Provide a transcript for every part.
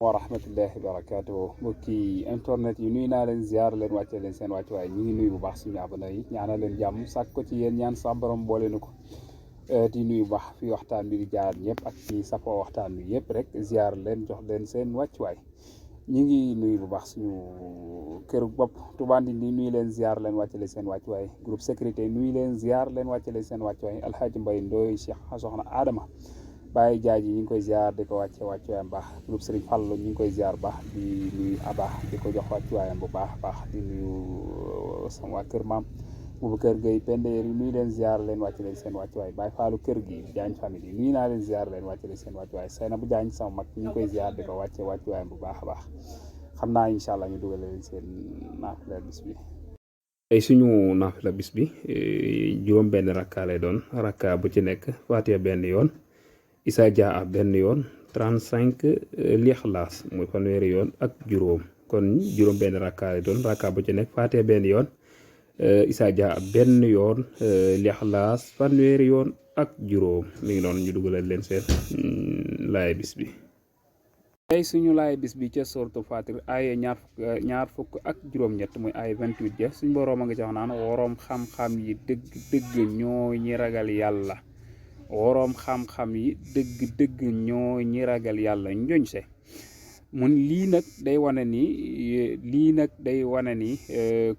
wa rahmatullahi barakaatu mbokki internet yi nuyu naa leen ziar leen wàcce leen seen wàcc waaye ñu ngi nuyu bu baax suñu abonné yi ñaanal leen jàmm sàkk ko ci yéen ñaan sa borom boole nu ko di nuyu bu baax fi waxtaan bi di jaar ñëpp ak ci safoo waxtaan bi yëpp rek ziar leen jox leen seen wàcc waay ñu ngi nuyu bu baax suñu këru bopp Touba Ndindi nuyu leen ziar leen wàcce leen seen wàcc waay groupe sécurité nuyu leen ziar leen wàcce leen seen wàcc waay Alhaji Mbaye Ndoye Cheikh soxna Adama Baye Jaaji ñu ngi koy ziar di ko wàcce wàccuwaayam baax groupe Serigne Fallou ñu ngi koy ziar baax di nuyu Aba di ko jox wàccuwaayam bu baax baax di nuyu sama waa kër maam bu kër gay pendeer yi nuyu leen ziar leen wàcce leen seen wàccuwaay Baye Fallou kër gi Jaañ famille yi nuyu naa leen ziar leen wàcce leen seen wàccuwaay Seyna bu Jaañ sama mag ñu ngi koy ziar di ko wàcce wàccuwaayam bu baax a baax xam naa incha allah ñu dugal leen seen naafila bis bi. tey suñu naafila bis bi juróom benn rakka lay doon rakka bu ci nekk Faatiha benn yoon Isa Dia benn yoon 35 Lixlaas muy fanweeri yoon ak juróom kon juróom benn rakka lay doon rakka bu ci nekk Faatiha benn yoon Isa Dia benn yoon Lixlaas fanweeri yoon ak juróom mi ngi noonu ñu dugalal leen seen laay bis bi. tey suñu laay bis bi ca sortu Fatir ay ñaar fukk ak juróom-ñett muy ay 28 ja suñ boroom a nga ci wax naan woroom xam-xam yi dëgg ñoo ñi ragal yàlla. woroom xam-xam yi dëgg ñoo ñi ragal yàlla njoñ se mun lii nag day wane ni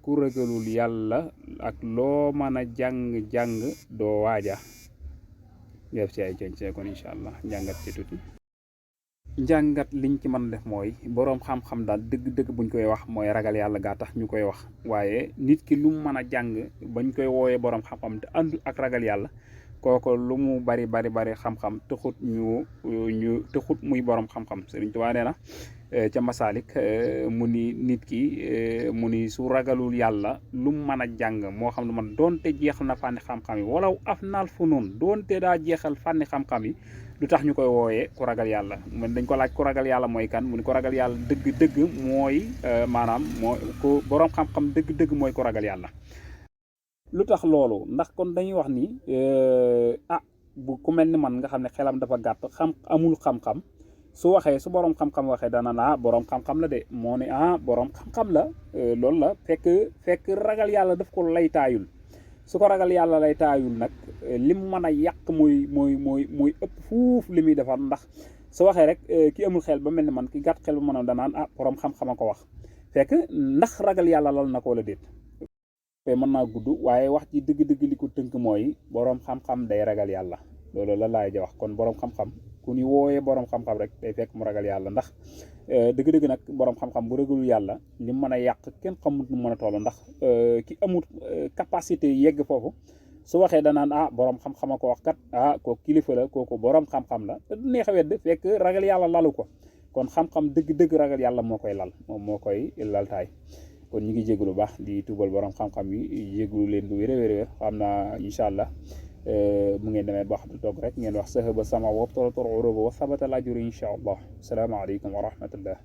ku ragalul yàlla ak loo mën a jàng doo waaja def ci ay joñ see kon incha allah njàngat ci tuuti njàngat liñ ci mën def mooy boroom xam-xam daal dëgg buñ koy wax mooy ragal yàlla gaa tax ñu koy wax waaye nit ki lu mu mën a jàng bañ koy woowee boroom xam-xam te ànd ak ragal yàlla kooko lu mu bari xam-xam taxut taxut muy borom xam-xam Sëriñ Tuubaa nee na ca Masaalik mu ni nit ki mu ni su ragalul yàlla lu mu mën a jàng moo xam lu man doonte jeexal na fànni xam-xam yi wala af naal fu noonu doonte daa jeexal fànni xam-xam yi lu tax ñu koy wooyee ku ragal yàlla man dañ ko laaj ku ragal yàlla mooy kan mu ni ko ragal yàlla dëgg mooy maanaam moo ku borom xam-xam dëgg mooy ku ragal yàlla. lu tax loolu ndax kon dañuy wax ni bu ku mel ni man nga xam ne xelam dafa gàtt amul xam-xam su waxee su borom xam-xam waxee dana borom xam-xam la de moo ne borom xam-xam la loolu la fekk ragal yàlla daf ko lay taayul su ko ragal yàlla lay taayul nag lim mën a yàq muy ëpp fuuf li muy defar ndax su waxee rek ki amul xel ba mel ni man ki gàtt xel ba mën a danaan borom xam-xam a ko wax fekk ndax ragal yàlla lal na ko wala déet. mën naa gudd waaye wax ci dëgg li ko tënk mooy boroom xam-xam day ragal yàlla loolu la laay ja wax kon boroom xam-xam ku ni wooyee boroom xam-xam rek day fekk mu ragal yàlla ndax dëgg nag boroom xam-xam bu ragalul yàlla li mën a yàq kenn xamut nu mën a toll ndax ki amul capacité yegg foofu su waxee danaan boroom xam-xam a ko wax kat kooku kilifa la kooku boroom xam-xam la te du neex a wedd fekk ragal yàlla lalu ko kon xam-xam dëgg ragal yàlla moo koy lal moom moo koy laltaay kon ñu ngi jégalu baax di tuubal borom xam-xam yi jégalu leen lu wér xam naa incha allah mu ngeen demee baax du toog rek ngeen wax sahaba sama wopp tolo tor uruba wa sabata lajuri incha allah salaamaaleykum wa rahmatullah